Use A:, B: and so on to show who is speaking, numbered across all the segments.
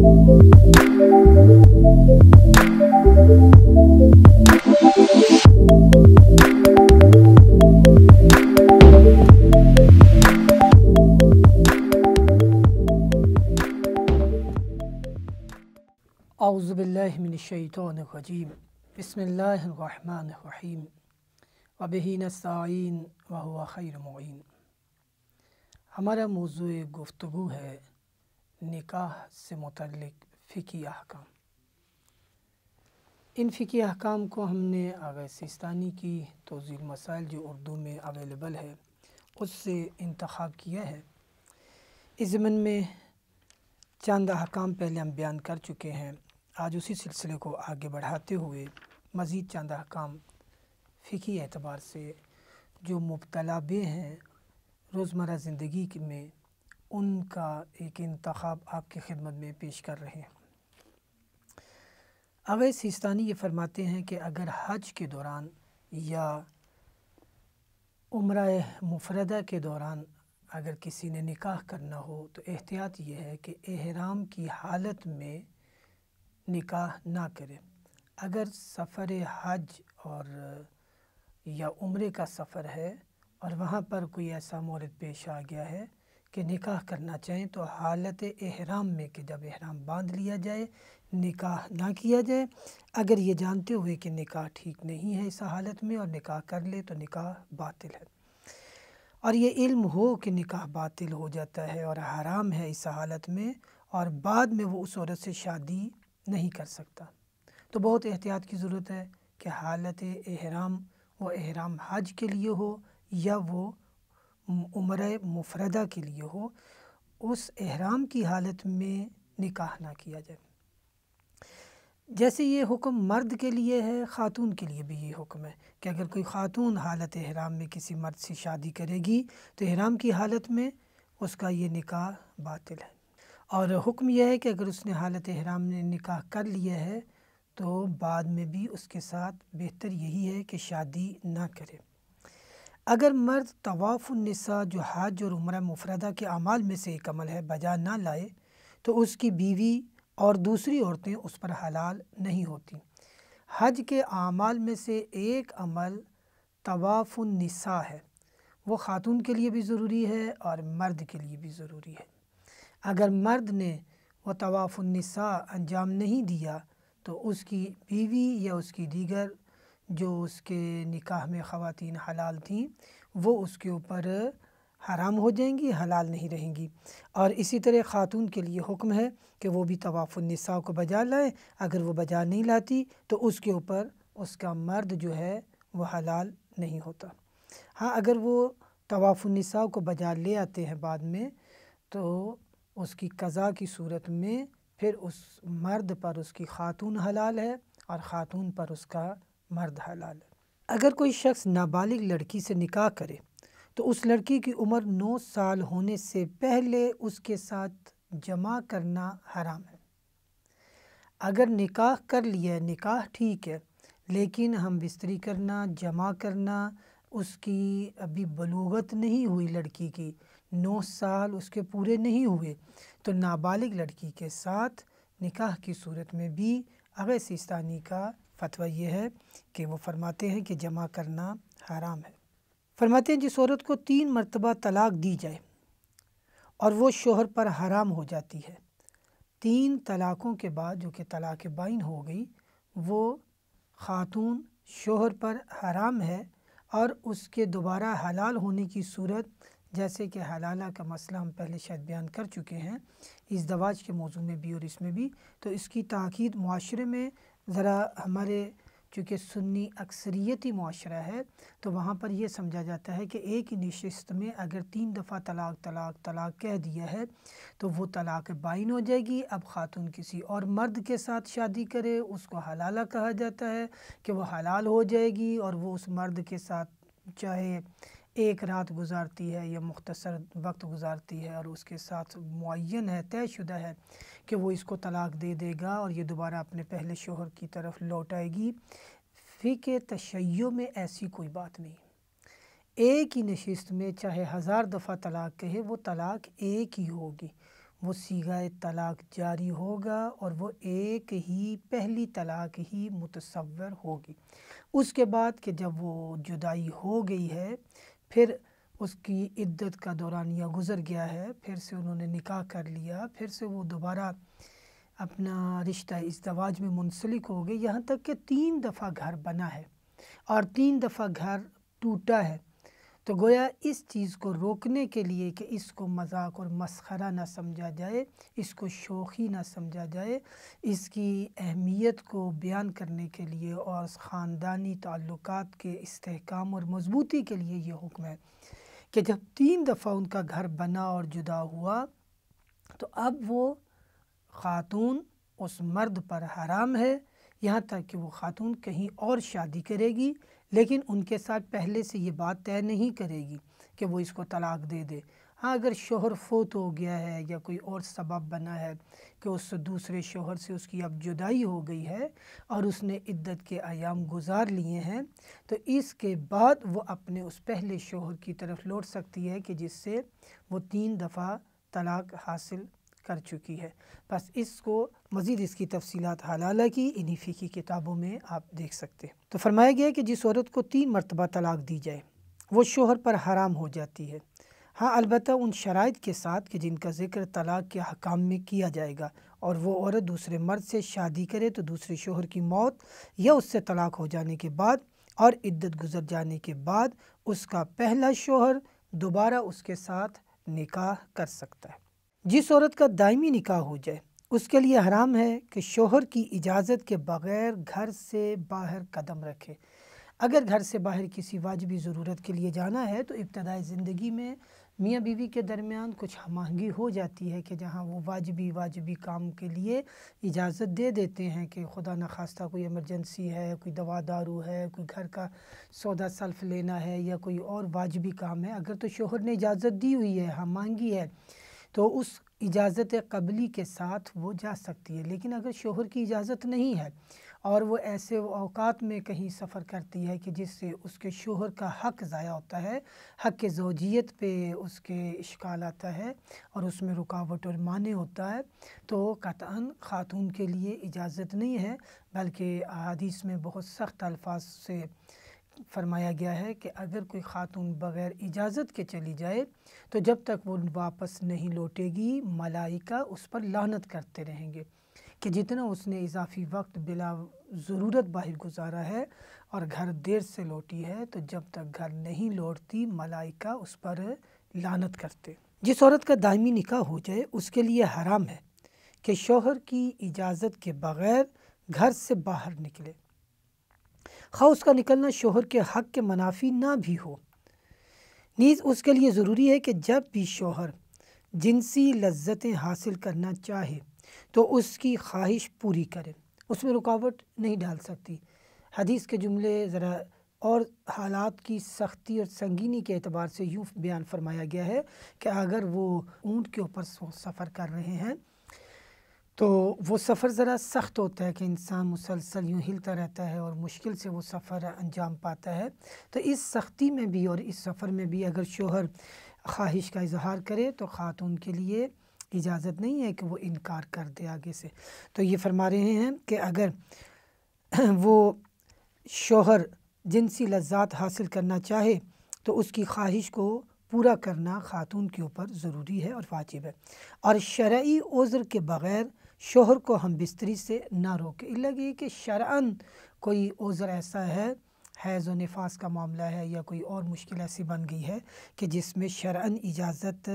A: اعوذ باللہ من الشیطان الرجیم بسم اللہ الرحمن الرحیم وبہ نستعین وہو خیر معین۔ ہمارا موضوع گفتگو ہے نکاح سے متعلق فقہی احکام۔ ان فقہی احکام کو ہم نے آغا سیستانی کی توضیح المسائل جو اردو میں اویلیبل ہے اس سے انتخاب کیا ہے۔ اس ضمن میں چند احکام پہلے ہم بیان کر چکے ہیں۔ آج اسی سلسلے کو آگے بڑھاتے ہوئے مزید چند احکام فقہی اعتبار سے جو مبتلا بے ہیں روزمرہ زندگی میں، ان کا ایک انتخاب آپ کی خدمت میں پیش کر رہے ہیں۔ آغا سیستانی یہ فرماتے ہیں کہ اگر حج کے دوران یا عمرہ مفردہ کے دوران اگر کسی نے نکاح کرنا ہو تو احتیاط یہ ہے کہ احرام کی حالت میں نکاح نہ کرے۔ اگر سفر حج اور یا عمرے کا سفر ہے اور وہاں پر کوئی ایسا مورد پیش آ گیا ہے کہ نکاح کرنا چاہیں تو حالت احرام میں کہ جب احرام باندھ لیا جائے نکاح نہ کیا جائے۔ اگر یہ جانتے ہوئے کہ نکاح ٹھیک نہیں ہے اس حالت میں اور نکاح کر لے تو نکاح باطل ہے، اور یہ علم ہو کہ نکاح باطل ہو جاتا ہے اور حرام ہے اس حالت میں اور بعد میں وہ اس عورت سے شادی نہیں کر سکتا، تو بہت احتیاط کی ضرورت ہے کہ حالت احرام وہ احرام حج کے لیے ہو یا وہ عمرہ مفردہ کے لیے ہو، اس احرام کی حالت میں نکاح نہ کیا جائے۔ جیسے یہ حکم مرد کے لیے ہے، خاتون کے لیے بھی یہ حکم ہے کہ اگر کوئی خاتون حالت احرام میں کسی مرد سے شادی کرے گی تو احرام کی حالت میں اس کا یہ نکاح باطل ہے، اور حکم یہ ہے کہ اگر اس نے حالت احرام میں نکاح کر لیا ہے تو بعد میں بھی اس کے ساتھ بہتر یہی ہے کہ شادی نہ کرے۔ اگر مرد طواف النساء جو حج اور عمرہ مفردہ کے اعمال میں سے ایک عمل ہے بجا نہ لائے تو اس کی بیوی اور دوسری عورتیں اس پر حلال نہیں ہوتیں۔ حج کے اعمال میں سے ایک عمل طواف النساء ہے، وہ خاتون کے لیے بھی ضروری ہے اور مرد کے لیے بھی ضروری ہے۔ اگر مرد نے وہ طواف النساء انجام نہیں دیا تو اس کی بیوی یا اس کی دیگر جو اس کے نکاح میں خواتین حلال تھیں وہ اس کے اوپر حرام ہو جائیں گی، حلال نہیں رہیں گی۔ اور اسی طرح خاتون کے لیے حکم ہے کہ وہ بھی طواف النساء کو بجا لائے، اگر وہ بجا نہیں لاتی تو اس کے اوپر اس کا مرد جو ہے وہ حلال نہیں ہوتا۔ ہاں اگر وہ طواف النساء کو بجا لے آتے ہیں بعد میں تو اس کی قضاء کی صورت میں پھر اس مرد پر اس کی خاتون حلال ہے اور خاتون پر اس کا مرد حلال ہے۔ اگر کوئی شخص نابالغ لڑکی سے نکاح کرے تو اس لڑکی کی عمر 9 سال ہونے سے پہلے اس کے ساتھ جمع کرنا حرام ہے۔ اگر نکاح کر لیا ہے، نکاح ٹھیک ہے، لیکن ہم بستری کرنا، جمع کرنا، اس کی ابھی بلوغت نہیں ہوئی لڑکی کی، 9 سال اس کے پورے نہیں ہوئے تو نابالغ لڑکی کے ساتھ نکاح کی صورت میں بھی آغا سیستانی کا فتویٰ یہ ہے کہ وہ فرماتے ہیں کہ جمع کرنا حرام ہے۔ فرماتے ہیں جس عورت کو 3 مرتبہ طلاق دی جائے اور وہ شوہر پر حرام ہو جاتی ہے، 3 طلاقوں کے بعد جو کہ طلاق بائن ہو گئی، وہ خاتون شوہر پر حرام ہے اور اس کے دوبارہ حلال ہونے کی صورت جیسے کہ حلالہ کا مسئلہ ہم پہلے شاید بیان کر چکے ہیں ازدواج کے موضوع میں بھی اور اس میں بھی، تو اس کی تاکید معاشرے میں ذرا ہمارے چونکہ سنی اکثریتی معاشرہ ہے تو وہاں پر یہ سمجھا جاتا ہے کہ ایک ہی نشست میں اگر 3 دفعہ طلاق طلاق طلاق کہہ دیا ہے تو وہ طلاق بائن ہو جائے گی۔ اب خاتون کسی اور مرد کے ساتھ شادی کرے اس کو حلالہ کہا جاتا ہے کہ وہ حلال ہو جائے گی، اور وہ اس مرد کے ساتھ چاہے ایک رات گزارتی ہے یا مختصر وقت گزارتی ہے اور اس کے ساتھ معین ہے، طے شدہ ہے کہ وہ اس کو طلاق دے دے گا اور یہ دوبارہ اپنے پہلے شوہر کی طرف لوٹ آئے گی۔ فقہ تشیع میں ایسی کوئی بات نہیں، ایک ہی نشست میں چاہے 1000 دفعہ طلاق کہے وہ طلاق ایک ہی ہوگی، وہ صیغہ طلاق جاری ہوگا اور وہ ایک ہی پہلی طلاق ہی متصور ہوگی۔ اس کے بعد کہ جب وہ جدائی ہو گئی ہے، پھر اس کی عدت کا دورانیہ گزر گیا ہے، پھر سے انہوں نے نکاح کر لیا، پھر سے وہ دوبارہ اپنا رشتہ ازدواج میں منسلک ہو گئے، یہاں تک کہ 3 دفعہ گھر بنا ہے اور 3 دفعہ گھر ٹوٹا ہے۔ تو گویا اس چیز کو روکنے کے لیے کہ اس کو مذاق اور مسخرہ نہ سمجھا جائے، اس کو شوخی نہ سمجھا جائے، اس کی اہمیت کو بیان کرنے کے لیے اور خاندانی تعلقات کے استحکام اور مضبوطی کے لیے یہ حکم ہے کہ جب 3 دفعہ ان کا گھر بنا اور جدا ہوا تو اب وہ خاتون اس مرد پر حرام ہے، یہاں تک کہ وہ خاتون کہیں اور شادی کرے گی، لیکن ان کے ساتھ پہلے سے یہ بات طے نہیں کرے گی کہ وہ اس کو طلاق دے دے۔ ہاں اگر شوہر فوت ہو گیا ہے یا کوئی اور سبب بنا ہے کہ اس دوسرے شوہر سے اس کی اب جدائی ہو گئی ہے اور اس نے عدت کے ایام گزار لیے ہیں، تو اس کے بعد وہ اپنے اس پہلے شوہر کی طرف لوٹ سکتی ہے کہ جس سے وہ 3 دفعہ طلاق حاصل کر چکی ہے۔ بس اس کو مزید اس کی تفصیلات حلالہ کی انہی فقہی کتابوں میں آپ دیکھ سکتے ہیں۔ تو فرمایا گیا کہ جس عورت کو 3 مرتبہ طلاق دی جائے وہ شوہر پر حرام ہو جاتی ہے، ہاں البتہ ان شرائط کے ساتھ کہ جن کا ذکر طلاق کے احکام میں کیا جائے گا، اور وہ عورت دوسرے مرد سے شادی کرے تو دوسرے شوہر کی موت یا اس سے طلاق ہو جانے کے بعد اور عدت گزر جانے کے بعد اس کا پہلا شوہر دوبارہ اس کے ساتھ نکاح کر سکتا ہے۔ جس عورت کا دائمی نکاح ہو جائے اس کے لیے حرام ہے کہ شوہر کی اجازت کے بغیر گھر سے باہر قدم رکھے۔ اگر گھر سے باہر کسی واجبی ضرورت کے لیے جانا ہے تو ابتدائی زندگی میں میاں بیوی کے درمیان کچھ ہم آہنگی ہو جاتی ہے کہ جہاں وہ واجبی کام کے لیے اجازت دے دیتے ہیں کہ خدا نخواستہ کوئی ایمرجنسی ہے، کوئی دوا دارو ہے، کوئی گھر کا سودا سلف لینا ہے یا کوئی اور واجبی کام ہے، اگر تو شوہر نے اجازت دی ہوئی ہے، ہم آہنگی ہے، تو اس اجازت قبلی کے ساتھ وہ جا سکتی ہے۔ لیکن اگر شوہر کی اجازت نہیں ہے اور وہ ایسے اوقات میں کہیں سفر کرتی ہے کہ جس سے اس کے شوہر کا حق ضائع ہوتا ہے، حق زوجیت پہ اس کے اشکال آتا ہے اور اس میں رکاوٹ اور مانع ہوتا ہے، تو قطعاً خاتون کے لیے اجازت نہیں ہے، بلکہ احادیث میں بہت سخت الفاظ سے فرمایا گیا ہے کہ اگر کوئی خاتون بغیر اجازت کے چلی جائے تو جب تک وہ واپس نہیں لوٹے گی ملائکہ اس پر لعنت کرتے رہیں گے کہ جتنا اس نے اضافی وقت بلا ضرورت باہر گزارا ہے اور گھر دیر سے لوٹی ہے، تو جب تک گھر نہیں لوٹتی ملائکہ اس پر لعنت کرتے۔ جس عورت کا دائمی نکاح ہو جائے اس کے لیے حرام ہے کہ شوہر کی اجازت کے بغیر گھر سے باہر نکلے، خواہ اس کا نکلنا شوہر کے حق کے منافی نہ بھی ہو۔ نیز اس کے لیے ضروری ہے کہ جب بھی شوہر جنسی لذتیں حاصل کرنا چاہے تو اس کی خواہش پوری کرے، اس میں رکاوٹ نہیں ڈال سکتی۔ حدیث کے جملے ذرا اور حالات کی سختی اور سنگینی کے اعتبار سے یوں بیان فرمایا گیا ہے کہ اگر وہ اونٹ کے اوپر سفر کر رہے ہیں تو وہ سفر ذرا سخت ہوتا ہے کہ انسان مسلسل یوں ہلتا رہتا ہے اور مشکل سے وہ سفر انجام پاتا ہے، تو اس سختی میں بھی اور اس سفر میں بھی اگر شوہر خواہش کا اظہار کرے تو خاتون کے لیے اجازت نہیں ہے کہ وہ انکار کر دے آگے سے۔ تو یہ فرما رہے ہیں کہ اگر وہ شوہر جنسی لذات حاصل کرنا چاہے تو اس کی خواہش کو پورا کرنا خاتون کے اوپر ضروری ہے اور واجب ہے، اور شرعی عذر کے بغیر شوہر کو ہم بستری سے نہ روکے، الا کہ شرعاً کوئی عذر ایسا ہے، حیض و نفاس کا معاملہ ہے یا کوئی اور مشکل ایسی بن گئی ہے کہ جس میں شرعاً اجازت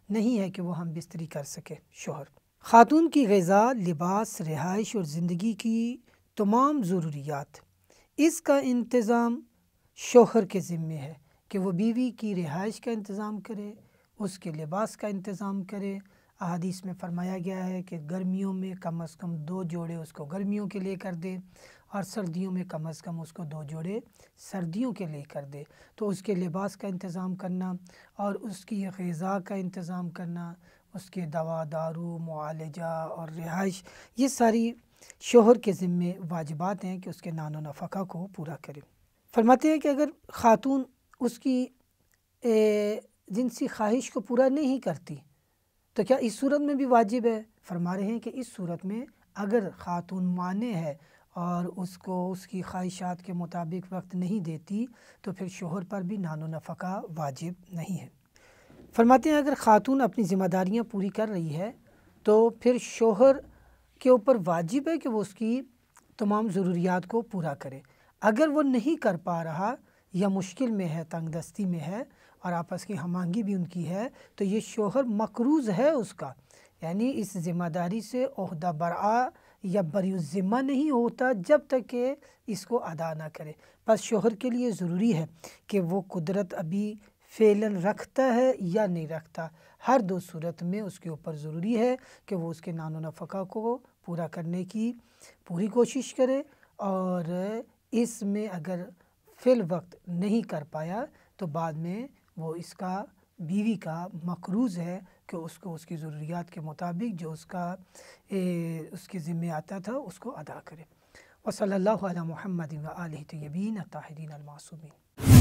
A: نہیں ہے کہ وہ ہم بستری کر سکے شوہر۔ خاتون کی غذا، لباس، رہائش اور زندگی کی تمام ضروریات، اس کا انتظام شوہر کے ذمے ہے کہ وہ بیوی کی رہائش کا انتظام کرے، اس کے لباس کا انتظام کرے۔ احادیث میں فرمایا گیا ہے کہ گرمیوں میں کم از کم 2 جوڑے اس کو گرمیوں کے لیے کر دے اور سردیوں میں کم از کم اس کو 2 جوڑے سردیوں کے لیے کر دے۔ تو اس کے لباس کا انتظام کرنا اور اس کی غذا کا انتظام کرنا، اس کے دوا دارو، معالجہ اور رہائش، یہ ساری شوہر کے ذمے واجبات ہیں کہ اس کے نان و نفقہ کو پورا کرے۔ فرماتے ہیں کہ اگر خاتون اس کی جنسی خواہش کو پورا نہیں کرتی تو کیا اس صورت میں بھی واجب ہے؟ فرما رہے ہیں کہ اس صورت میں اگر خاتون مانع ہے اور اس کو اس کی خواہشات کے مطابق وقت نہیں دیتی تو پھر شوہر پر بھی نان و نفقہ واجب نہیں ہے۔ فرماتے ہیں اگر خاتون اپنی ذمہ داریاں پوری کر رہی ہے تو پھر شوہر کے اوپر واجب ہے کہ وہ اس کی تمام ضروریات کو پورا کرے۔ اگر وہ نہیں کر پا رہا یا مشکل میں ہے، تنگ دستی میں ہے اور آپس کی ہم آہنگی بھی ان کی ہے تو یہ شوہر مقروض ہے اس کا، یعنی اس ذمہ داری سے عہدہ برآ یا بری الذمہ نہیں ہوتا جب تک کہ اس کو ادا نہ کرے۔ پس شوہر کے لیے ضروری ہے کہ وہ قدرت ابھی فعلاً رکھتا ہے یا نہیں رکھتا، ہر دو صورت میں اس کے اوپر ضروری ہے کہ وہ اس کے نان و نفقہ کو پورا کرنے کی پوری کوشش کرے، اور اس میں اگر فی الوقت نہیں کر پایا تو بعد میں وہ اس کا بیوی کا مقروض ہے کہ اس کو اس کی ضروریات کے مطابق جو اس کے ذمہ آتا تھا اس کو ادا کرے۔ وصلی اللہ علی محمد و آلہ طیبین الطاہرین المعصومین۔